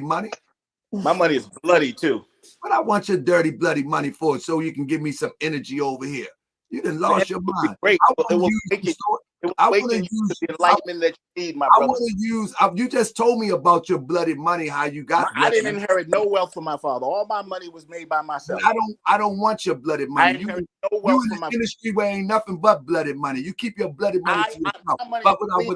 money. My money is bloody too. But I want your dirty, bloody money for it so you can give me some energy over here. You done lost your mind. Great. It will make it. I want to use the enlightenment that you need, my brother. I want to use. You just told me about your bloody money. How you got? I didn't inherit no wealth from my father. All my money was made by myself. I don't want your bloody money. I inherit no wealth from my industry where ain't nothing but bloody money. You keep your bloody money to yourself. But what I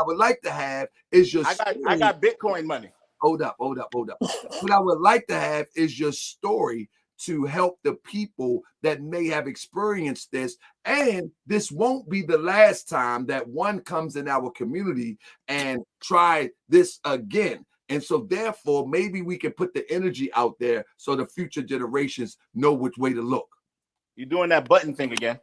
would like to have is your. I got Bitcoin money. Hold up. What I would like to have is your story to help the people that may have experienced this. And this won't be the last time that one comes in our community and try this again. And so therefore, maybe we can put the energy out there so the future generations know which way to look. You're doing that button thing again.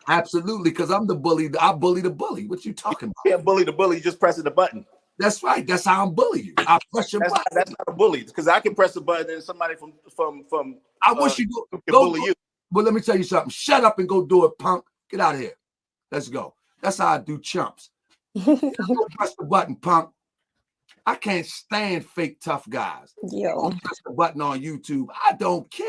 Absolutely, because I'm the bully. I bully the bully. What you talking about? You can't bully the bully, just pressing the button. That's right. That's how I'm bullying you. I press your button. That's not a bully, because I can press a button and somebody from I wish you go bully you. But let me tell you something. Shut up and go do it, punk. Get out of here. Let's go. That's how I do chumps. Go press the button, punk. I can't stand fake tough guys. Yo. Press the button on YouTube. I don't care.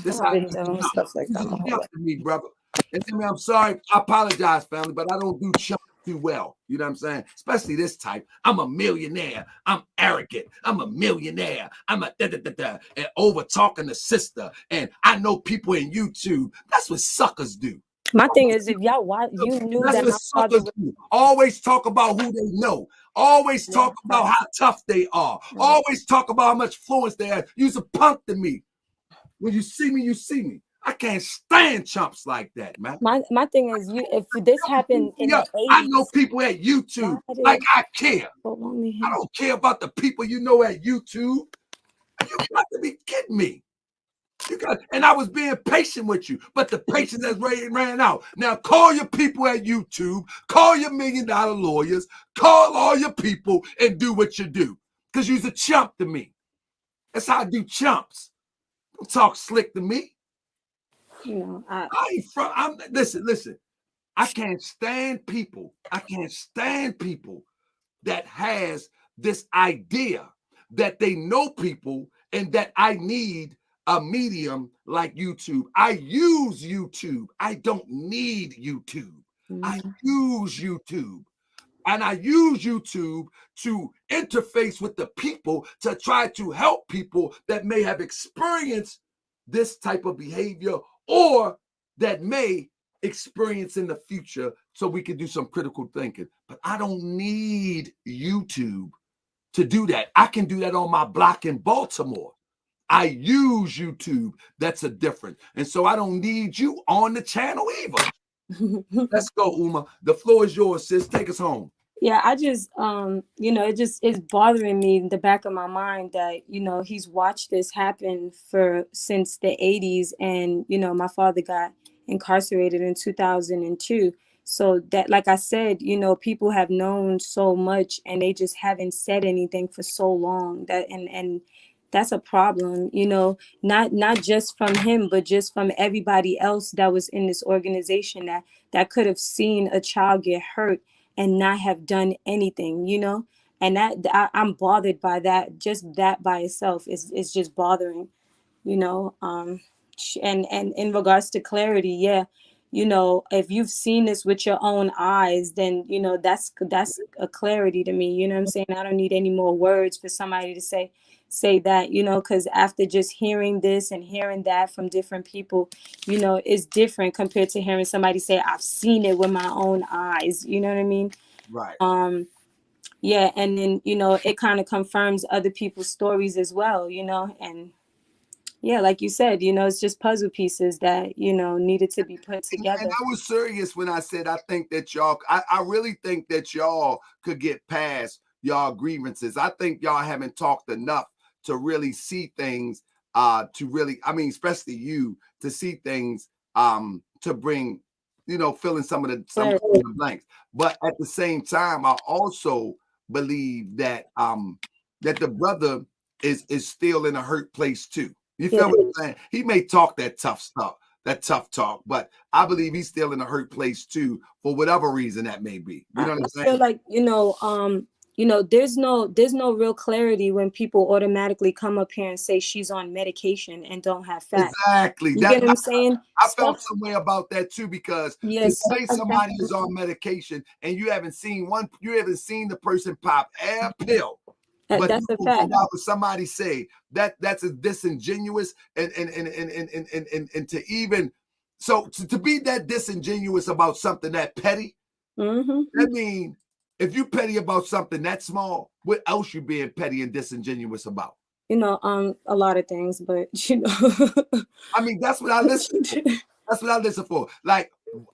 This is how you do stuff like that. To me, brother. And I mean, I'm sorry. I apologize, family, but I don't do chumps too well. You know what I'm saying? Especially this type. I'm a millionaire. I'm arrogant. I'm a millionaire. I'm a and over talking to sister. And I know people in YouTube. That's what suckers do. My thing is, if y'all watch, you knew that's that what suckers do. Always talk about who they know. Always talk about how tough they are. Always talk about how much influence they have. You's a punk to me. When you see me, you see me. I can't stand chumps like that, man. My thing is, if this happened in the 80s, I know people at YouTube like I care. I don't care about the people you know at YouTube. You got to be kidding me. And I was being patient with you, but the patience has ran out. Now call your people at YouTube, call your $1 million lawyers, call all your people and do what you do. Because you's a chump to me. That's how I do chumps. Don't talk slick to me. You know, listen. I can't stand people. That has this idea that they know people and that I need a medium like YouTube. I use YouTube. I don't need YouTube. I use YouTube. And I use YouTube to interface with the people to try to help people that may have experienced this type of behavior or that may experience in the future so we can do some critical thinking. But I don't need YouTube to do that. I can do that on my block in Baltimore. I use YouTube. That's a difference. And so I don't need you on the channel either. Let's go, Uma. The floor is yours, sis. Take us home. Yeah, I just, you know, it's bothering me in the back of my mind that, you know, he's watched this happen since the 80s. And, you know, my father got incarcerated in 2002. So that, like I said, you know, people have known so much and they just haven't said anything for so long and that's a problem, you know, not just from him, but just from everybody else that was in this organization that could have seen a child get hurt and not have done anything, you know, and I'm bothered by that. Just that by itself is just bothering, you know. And in regards to clarity, yeah, you know, if you've seen this with your own eyes, then, you know, that's a clarity to me. You know what I'm saying? I don't need any more words for somebody to say that, you know, because after just hearing this and hearing that from different people, you know, it's different compared to hearing somebody say, I've seen it with my own eyes. You know what I mean? Right. Yeah. And then, you know, it kind of confirms other people's stories as well, you know, and yeah, like you said, you know, it's just puzzle pieces that, you know, needed to be put together. And I was serious when I said I think that y'all, I really think that y'all could get past y'all grievances. I think y'all haven't talked enough to really see things, especially you, to see things, to bring, you know, fill in some of the blanks. But at the same time, I also believe that that the brother is still in a hurt place too. You feel what I'm saying? He may talk that tough stuff, that tough talk, but I believe he's still in a hurt place too, for whatever reason that may be. You know what I'm saying? I feel like, you you know, there's no real clarity when people automatically come up here and say she's on medication and don't have facts. Exactly. You get what I'm saying? I felt some way about that too, because to say somebody is on medication and you haven't seen the person pop a pill. But that's a fact. What somebody say that's a disingenuous and to even so to be that disingenuous about something that petty. I mean, if you petty about something that small, what else you being petty and disingenuous about? You know, a lot of things, but you know, I mean, that's what I listen for. That's what I listen for. Like,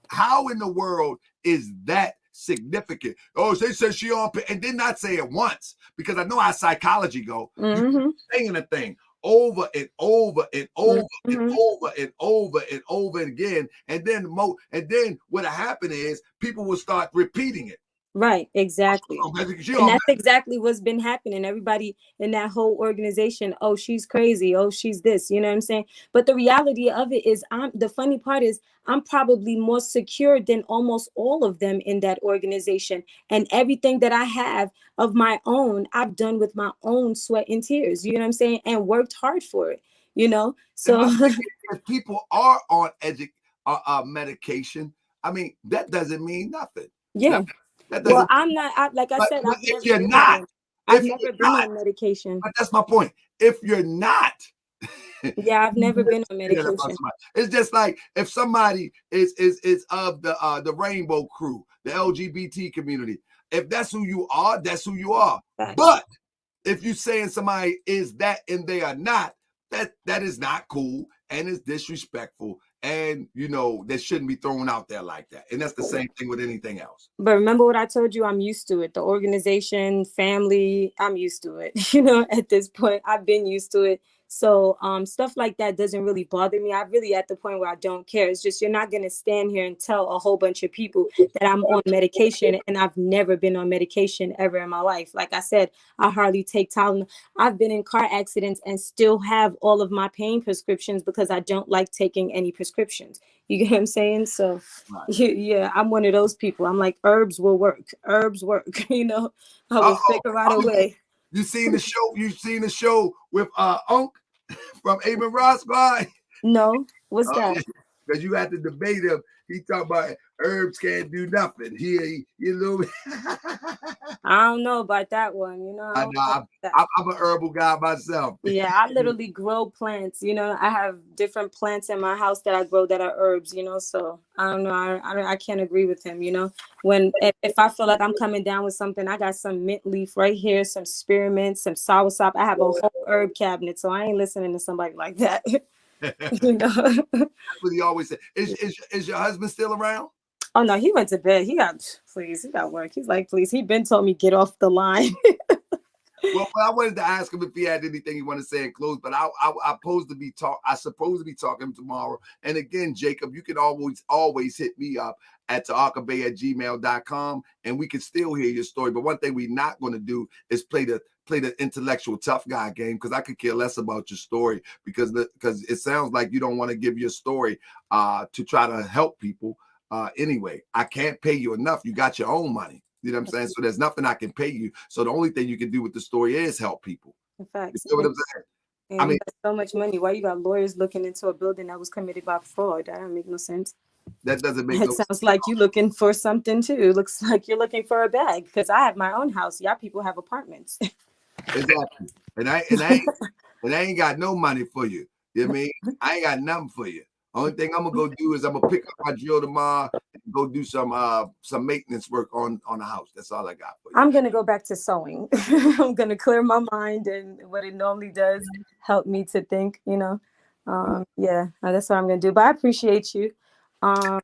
how in the world is that significant? Oh, they said she on, and did not say it once, because I know how psychology go. You saying a thing over and over and over and over and over and over again, and then what happened is people will start repeating it. Right, exactly. And that's exactly what's been happening. Everybody in that whole organization, oh, she's crazy, oh, she's this, you know what I'm saying? But the reality of it is, the funny part is, I'm probably more secure than almost all of them in that organization. And everything that I have of my own, I've done with my own sweat and tears, you know what I'm saying? And worked hard for it, you know? So if people are on medication, I mean, that doesn't mean nothing. Yeah. Well, I'm not. Like I said, if you're not, I've never been on medication. But that's my point. If you're not, yeah, I've never been on medication. It's just like if somebody is of the rainbow crew, the LGBT community. If that's who you are, that's who you are. Right. But if you're saying somebody is that and they are not, that is not cool and it's disrespectful. And, you know, that shouldn't be thrown out there like that. And that's the same thing with anything else. But remember what I told you, I'm used to it. The organization, family, I'm used to it. You know, at this point, I've been used to it. So stuff like that doesn't really bother me. I'm really at the point where I don't care. It's just, you're not going to stand here and tell a whole bunch of people that I'm on medication, and I've never been on medication ever in my life. Like I said, I hardly take Tylenol. I've been in car accidents and still have all of my pain prescriptions because I don't like taking any prescriptions. You get what I'm saying? So yeah, I'm one of those people. I'm like, herbs will work. Herbs work. You know, I will figure out a way. You seen the show? You seen the show with Unc from Aben Ross? No, what's that? Because you had to debate him. He talked about herbs can't do nothing. He little. I don't know about that one. You know, I'm an herbal guy myself. Yeah, I literally grow plants. You know, I have different plants in my house that I grow that are herbs. You know, so I don't know. I can't agree with him. You know, if I feel like I'm coming down with something, I got some mint leaf right here, some spearmint, some soursop. I have a whole herb cabinet, so I ain't listening to somebody like that. You know, that's what he always said. Is your husband still around? Oh no, he went to bed. He got work. He's like, please. He been told me get off the line. Well, I wanted to ask him if he had anything he wanted to say in close, but I supposed to be talking tomorrow. And again, Jacob, you can always hit me up at taakabay@gmail.com, and we can still hear your story. But one thing we're not going to do is play the intellectual tough guy game, because I could care less about your story, because it sounds like you don't want to give your story to try to help people. Anyway, I can't pay you enough. You got your own money. You know what I'm saying? So there's nothing I can pay you. So the only thing you can do with the story is help people. In fact, you know what I'm saying? And I mean, you got so much money. Why you got lawyers looking into a building that was committed by fraud? That don't make no sense. That doesn't make no sense. It sounds like you looking for something too. It looks like you're looking for a bag, because I have my own house. Y'all people have apartments. Exactly. And I ain't got no money for you. You know what I mean? I ain't got nothing for you. Only thing I'm gonna go do is I'm gonna pick up my drill tomorrow and go do some maintenance work on the house. That's all I got for you. I'm gonna go back to sewing. I'm gonna clear my mind, and what it normally does help me to think. You know, yeah, that's what I'm gonna do. But I appreciate you. I'll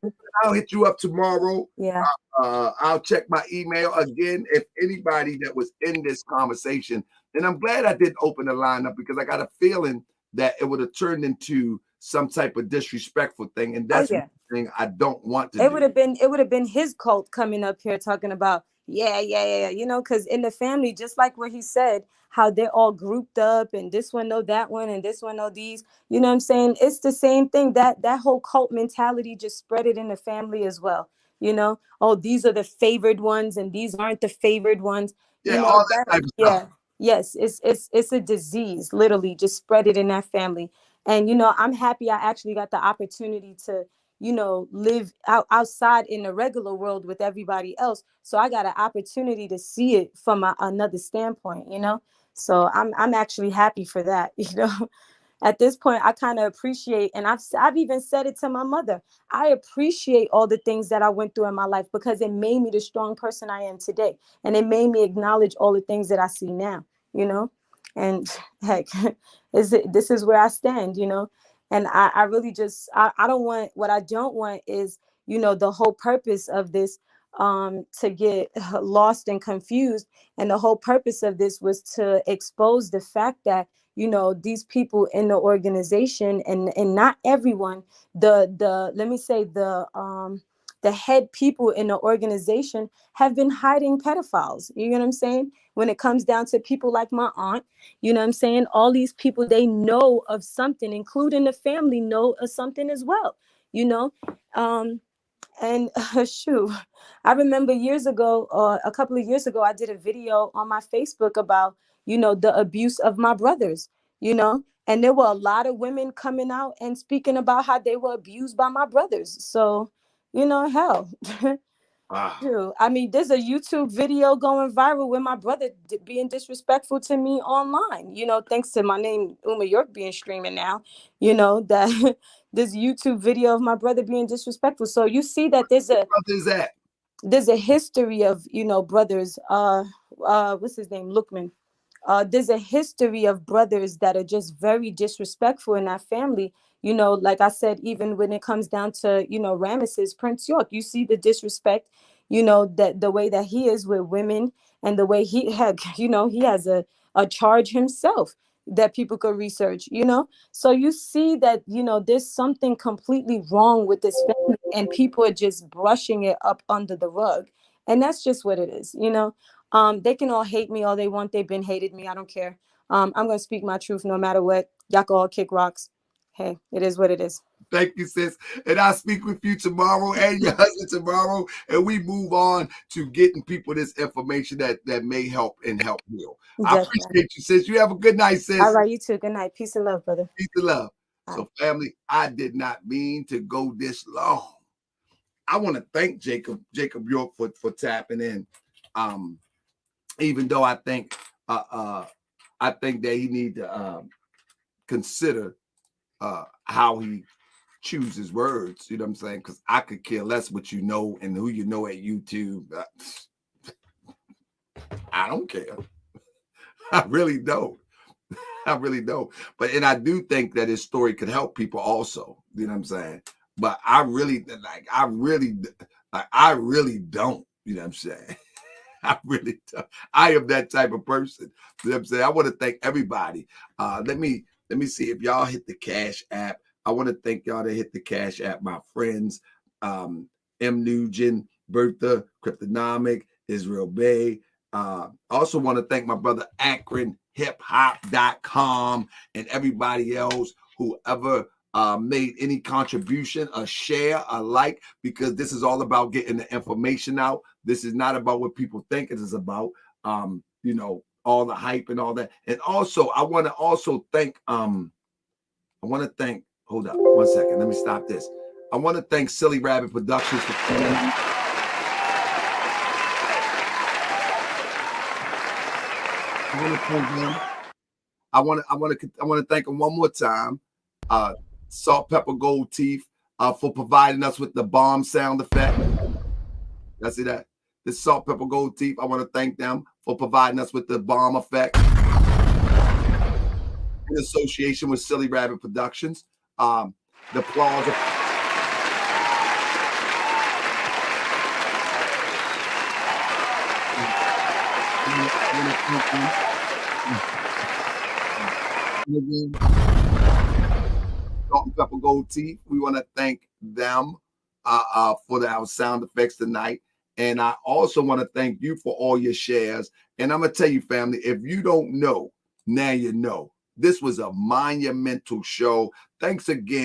hit you up tomorrow. Yeah. I'll check my email again. If anybody that was in this conversation, and I'm glad I didn't open the line up, because I got a feeling that it would have turned into some type of disrespectful thing, and that's the thing I don't want to do. It would have been his cult coming up here talking about yeah, you know, because in the family, just like where he said how they're all grouped up, and this one know that one, and this one know these, you know what I'm saying? It's the same thing. That whole cult mentality just spread it in the family as well. You know, oh, these are the favored ones and these aren't the favored ones. Yeah, all that type of stuff. Yes, it's a disease, literally, just spread it in that family. And I'm happy I actually got the opportunity to live outside in the regular world with everybody else, so I got an opportunity to see it from another standpoint. So I'm actually happy for that. At this point, I kind of appreciate, and I've even said it to my mother, I appreciate all the things that I went through in my life, because it made me the strong person I am today, and it made me acknowledge all the things that I see now. And heck, this is where I stand. And I really just I don't want, what I don't want is the whole purpose of this to get lost and confused. And the whole purpose of this was to expose the fact that these people in the organization, and not everyone, the let me say the head people in the organization have been hiding pedophiles. You know what I'm saying? When it comes down to people like my aunt, you know what I'm saying? All these people, they know of something, including the family know of something as well, and shoot, I remember years ago, a couple of years ago, I did a video on my Facebook about, the abuse of my brothers, and there were a lot of women coming out and speaking about how they were abused by my brothers. So, hell. True. I mean, there's a YouTube video going viral with my brother being disrespectful to me online, thanks to my name, Uma York, being streaming now, that this YouTube video of my brother being disrespectful. So you see that there's a history of, brothers, what's his name? Lookman. There's a history of brothers that are just very disrespectful in that family. Like I said, even when it comes down to, Ramesses, Prince York, you see the disrespect, that the way that he is with women, and the way he had, he has a charge himself that people could research, So you see that, there's something completely wrong with this family, and people are just brushing it up under the rug. And that's just what it is, They can all hate me all they want. They've been hated me. I don't care. I'm going to speak my truth no matter what. Y'all can all kick rocks. Hey, it is what it is. Thank you, sis. And I'll speak with you tomorrow and your husband tomorrow. And we move on to getting people this information that may help and help heal. I appreciate you, sis. You have a good night, sis. All right, you too. Good night. Peace and love, brother. Peace and love. So, family, I did not mean to go this long. I want to thank Jacob York for tapping in. Even though I think that he need to consider how he chooses words, you know what I'm saying? Because I could care less what you know and who you know at YouTube. I don't care. I really don't. I really don't. But I do think that his story could help people also. You know what I'm saying? But I really don't. You know what I'm saying? I really don't. I am that type of person. You know what I'm saying? I want to thank everybody. Let me see if y'all hit the Cash App. I want to thank y'all that hit the Cash App. My friends, M. Nugent, Bertha, Cryptonomic, Israel Bay. I also want to thank my brother Akron, hiphop.com, and everybody else who ever made any contribution, a share, a like, because this is all about getting the information out. This is not about what people think it is about, all the hype and all that. And also, I want to also thank, hold up 1 second. Let me stop this. I want to thank Silly Rabbit Productions for coming in. I want to thank him one more time. Salt Pepper Gold Teeth for providing us with the bomb sound effect. That's it. This Salt Pepper Gold Teeth. I want to thank them for providing us with the bomb effect in association with Silly Rabbit Productions. The applause. Salt and Pepper Gold Teeth. We want to thank them for our sound effects tonight. And I also want to thank you for all your shares. And I'm going to tell you, family, if you don't know, now you know. This was a monumental show. Thanks again.